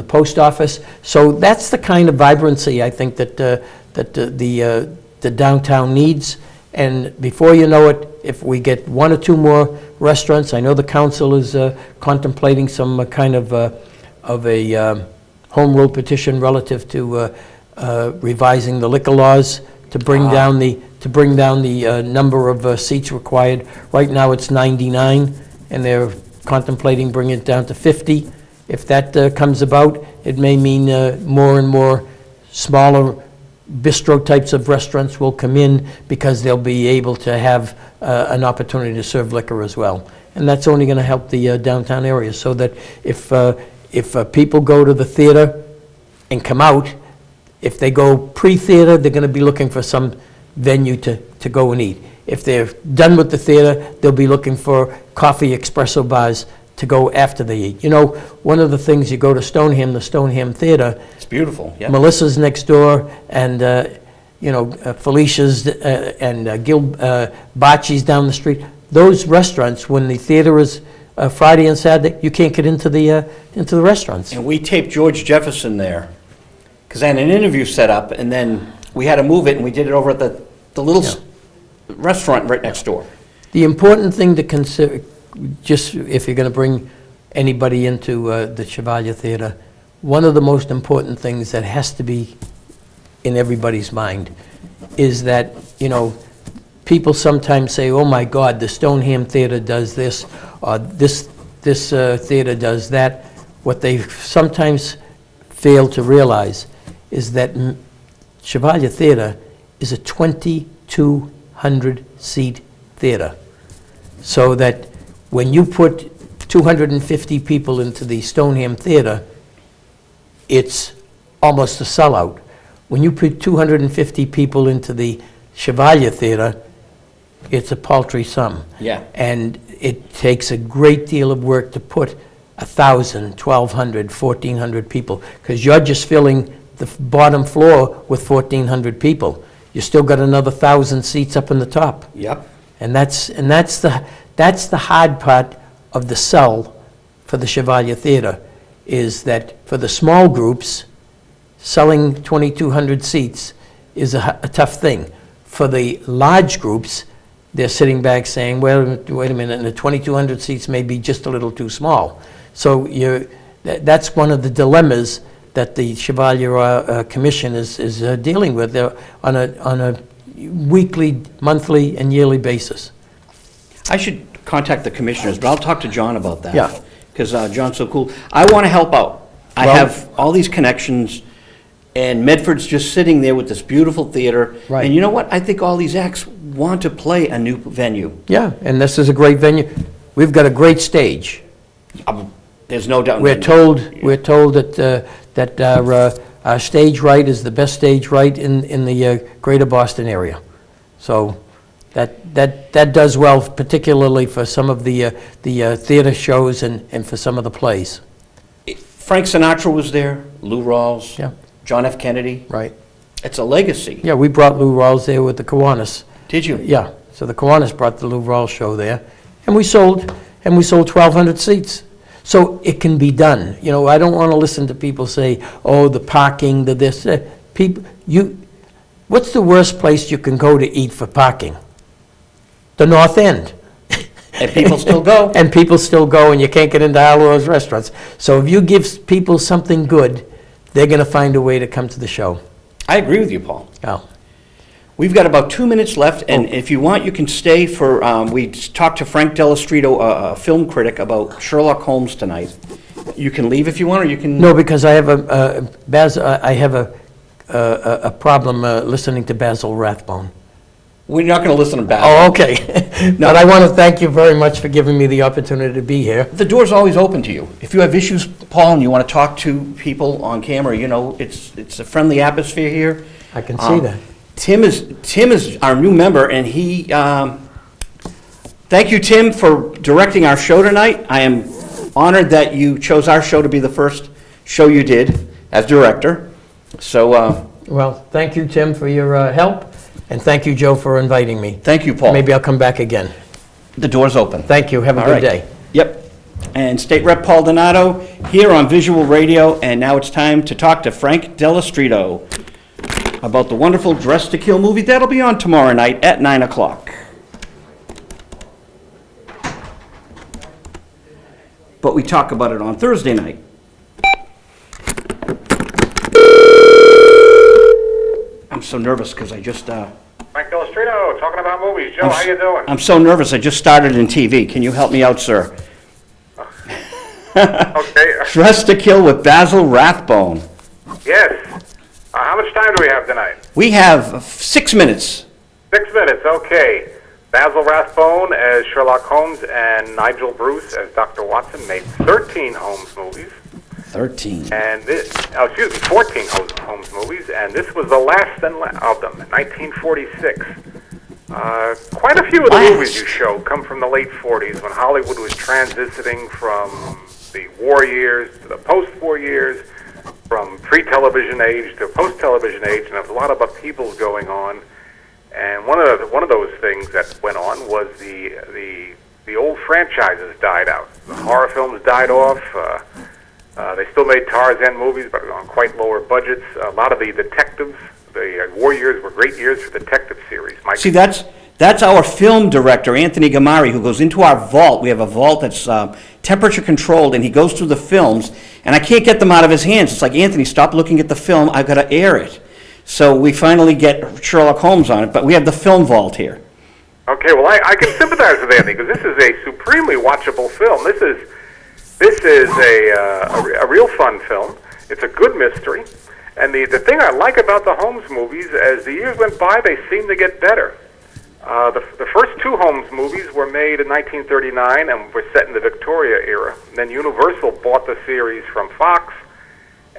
post office. So that's the kind of vibrancy I think that the downtown needs. And before you know it, if we get 1 or 2 more restaurants, I know the council is contemplating some kind of a home rule petition relative to revising the liquor laws to bring down the number of seats required. Right now, it's 99, and they're contemplating bringing it down to 50. If that comes about, it may mean more and more smaller bistro types of restaurants will come in because they'll be able to have an opportunity to serve liquor as well. And that's only going to help the downtown area, so that if people go to the theater and come out, if they go pre-theater, they're going to be looking for some venue to go and eat. If they're done with the theater, they'll be looking for coffee espresso bars to go after they eat. You know, one of the things, you go to Stoneham, the Stoneham Theater, It's beautiful, yeah. Melissa's next door, and, Felicia's and Gil Bocce's down the street. Those restaurants, when the theater is Friday and Saturday, you can't get into the restaurants. And we taped George Jefferson there because I had an interview set up, and then we had to move it, and we did it over at the little restaurant right next door. The important thing to consider, just if you're going to bring anybody into the Chevalier Theater, one of the most important things that has to be in everybody's mind is that, people sometimes say, oh my God, the Stoneham Theater does this, or this theater does that. What they sometimes fail to realize is that Chevalier Theater is a 2,200-seat theater. So that when you put 250 people into the Stoneham Theater, it's almost a sellout. When you put 250 people into the Chevalier Theater, it's a paltry sum. Yeah. And it takes a great deal of work to put 1,000, 1,200, 1,400 people, because you're just filling the bottom floor with 1,400 people. You still got another 1,000 seats up in the top. Yep. And that's the hard part of the sell for the Chevalier Theater, is that for the small groups, selling 2,200 seats is a tough thing. For the large groups, they're sitting back saying, well, wait a minute, and the 2,200 seats may be just a little too small. So that's one of the dilemmas that the Chevalier Commission is dealing with on a weekly, monthly, and yearly basis. I should contact the commissioners, but I'll talk to John about that. Yeah. Because John's so cool. I want to help out. I Well- have all these connections, and Medford's just sitting there with this beautiful theater. Right. And you know what? I think all these acts want to play a new venue. Yeah, and this is a great venue. We've got a great stage. There's no doubt. We're told that our stage right is the best stage right in the greater Boston area. So that does well, particularly for some of the theater shows and for some of the plays. Frank Sinatra was there, Lou Rawls, Yeah. John F. Kennedy. Right. It's a legacy. Yeah, we brought Lou Rawls there with the Kiwanis. Did you? Yeah, so the Kiwanis brought the Lou Rawls show there, and we sold 1,200 seats. So it can be done. I don't want to listen to people say, oh, the parking, the this. What's the worst place you can go to eat for parking? The North End. And people still go. And people still go, and you can't get into all of those restaurants. So if you give people something good, they're going to find a way to come to the show. I agree with you, Paul. Oh. We've got about 2 minutes left, and if you want, you can stay for, we talked to Frank Delastrito, a film critic, about Sherlock Holmes tonight. You can leave if you want, or you can... No, because I have a problem listening to Basil Rathbone. We're not going to listen to Basil. Oh, okay. But I want to thank you very much for giving me the opportunity to be here. The door's always open to you. If you have issues, Paul, and you want to talk to people on camera, it's a friendly atmosphere here. I can see that. Tim is our new member, and he, thank you, Tim, for directing our show tonight. I am honored that you chose our show to be the first show you did as director. So, Well, thank you, Tim, for your help, and thank you, Joe, for inviting me. thank you, Paul. Maybe I'll come back again. The door's open. Thank you. Have a All good right. day. Yep. And State Rep Paul Donato here on Visual Radio, and now it's time to talk to Frank Delastrito about the wonderful Dress to Kill movie. That'll be on tomorrow night at 9 o'clock. But we talk about it on Thursday night. I'm so nervous because I just... Frank Delastrito, talking about movies. Joe, how you doing? I'm so nervous. I just started in TV. Can you help me out, sir? Okay. Dress to Kill with Basil Rathbone. Yes. How much time do we have tonight? We have 6 minutes. 6 minutes, okay. Basil Rathbone as Sherlock Holmes and Nigel Bruce as Dr. Watson made 13 Holmes movies. 13. And 14 Holmes movies, and this was the last of them, 1946. Quite a few of the movies you show come from the late 40s, when Hollywood was transitioning from the war years to the post-war years, from pre-television age to post-television age, and there was a lot of upheavals going on. And one of those things that went on was the old franchises died out. The horror films died off. They still made Tarzan movies, but on quite lower budgets. A lot of the detectives, the war years were great years for detective series. See, that's our film director, Anthony Gamari, who goes into our vault. We have a vault that's temperature controlled, and he goes through the films, and I can't get them out of his hands. It's like, Anthony, stop looking at the film. I've got to air it. So we finally get Sherlock Holmes on it, but we have the film vault here. Okay, well, I can sympathize with Anthony because this is a supremely watchable film. This is a real fun film. It's a good mystery. And the thing I like about the Holmes movies, as the years went by, they seem to get better. The first two Holmes movies were made in 1939 and were set in the Victoria era. And then Universal bought the series from Fox,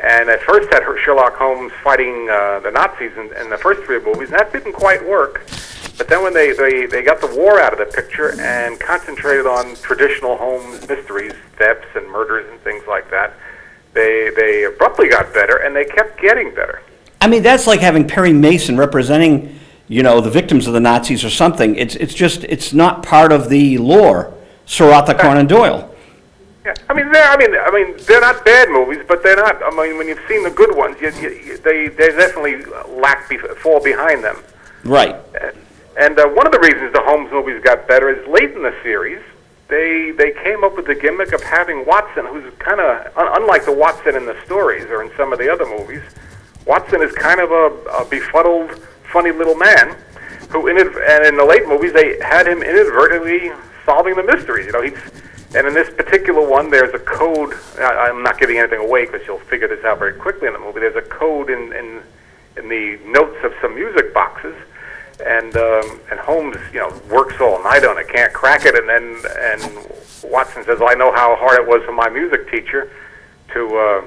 and at first had Sherlock Holmes fighting the Nazis in the first three movies, and that didn't quite work. But then when they got the war out of the picture and concentrated on traditional Holmes mysteries, thefts and murders and things like that, they abruptly got better, and they kept getting better. I mean, that's like having Perry Mason representing, the victims of the Nazis or something. It's not part of the lore. Sir Arthur Conan Doyle. Yeah, they're not bad movies, but they're not. When you've seen the good ones, they definitely fall behind them. Right. And one of the reasons the Holmes movies got better is late in the series, they came up with the gimmick of having Watson, who's kind of unlike the Watson in the stories or in some of the other movies. Watson is kind of a befuddled, funny little man who, and in the late movies, they had him inadvertently solving the mysteries. And in this particular one, there's a code. I'm not giving anything away because you'll figure this out very quickly in the movie. There's a code in the notes of some music boxes. And Holmes, works all night on it, can't crack it, and Watson says, "Well, I know how hard it was for my music teacher to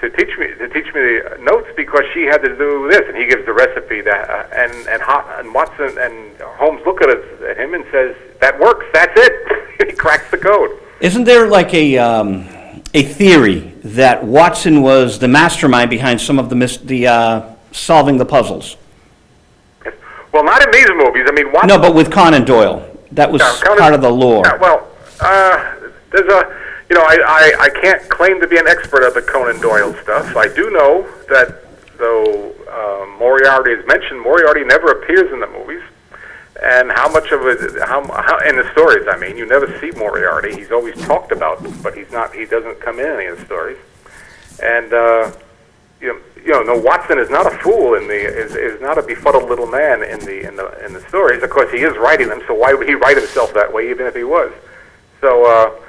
teach me the notes because she had to do this," and he gives the recipe and Watson and Holmes look at him and says, "That works. That's it." He cracks the code. Isn't there like a theory that Watson was the mastermind behind some of the solving the puzzles? Well, not in these movies. Watson... No, but with Conan Doyle. That was part of the lore. There's I can't claim to be an expert of the Conan Doyle stuff. I do know that, though Moriarty is mentioned, Moriarty never appears in the movies. And how much of it, how in the stories, you never see Moriarty. He's always talked about, but he doesn't come in any of the stories. And, no, Watson is not a fool is not a befuddled little man in the stories. Of course, he is writing them, so why would he write himself that way, even if he was? So,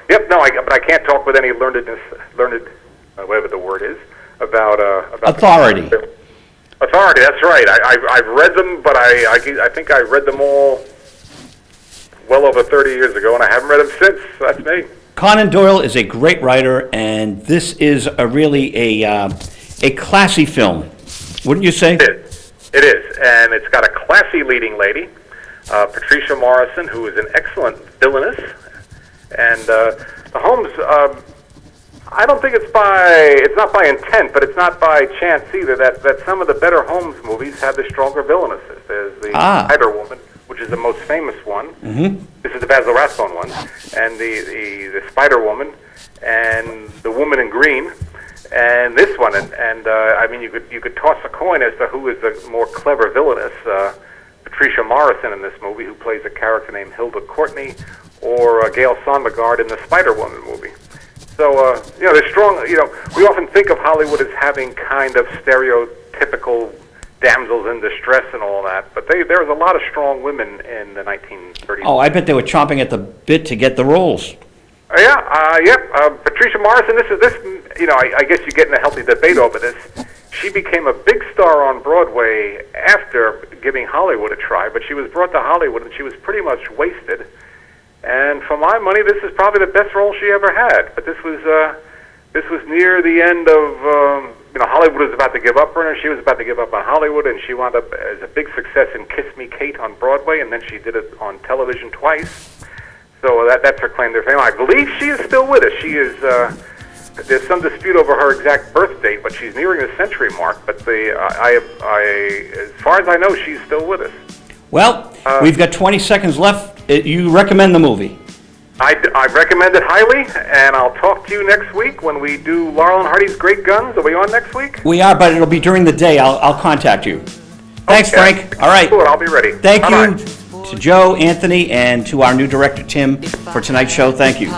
but I can't talk with any learned, whatever the word is, about authority. Authority, that's right. I've read them, but I think I read them all well over 30 years ago, and I haven't read them since. So that's me. Conan Doyle is a great writer, and this is really a classy film, wouldn't you say? It is, and it's got a classy leading lady, Patricia Morrison, who is an excellent villainess, and the Holmes. I don't think it's not by intent, but it's not by chance either. That some of the better Holmes movies have the stronger villainesses. There's the Spider Woman, which is the most famous one. Mm-hmm. This is the Basil Rathbone one, and the Spider Woman, and the Woman in Green. And this one, you could toss a coin as to who is the more clever villainess, Patricia Morrison in this movie, who plays a character named Hilda Courtney, or Gail Sondergaard in the Spider-Woman movie. So, they're strong. We often think of Hollywood as having kind of stereotypical damsels in distress and all that, but there was a lot of strong women in the 1930s. Oh, I bet they were chomping at the bit to get the roles. Patricia Morrison, I guess you're getting a healthy debate over this. She became a big star on Broadway after giving Hollywood a try, but she was brought to Hollywood and she was pretty much wasted. And for my money, this is probably the best role she ever had. But this was near the end of, Hollywood was about to give up on her. She was about to give up on Hollywood, and she wound up as a big success in Kiss Me, Kate on Broadway, and then she did it on television twice. So that's her claim to fame. I believe she is still with us. She is. There's some dispute over her exact birth date, but she's nearing the century mark. But as far as I know, she's still with us. Well, we've got 20 seconds left. You recommend the movie? I recommend it highly, and I'll talk to you next week when we do Laurel and Hardy's Great Guns. Are we on next week? We are, but it'll be during the day. I'll contact you. Thanks, Okay. Frank. All right. Good, I'll be ready. Thank Bye-bye. you to Joe, Anthony, and to our new director, Tim, for tonight's show. Thank you.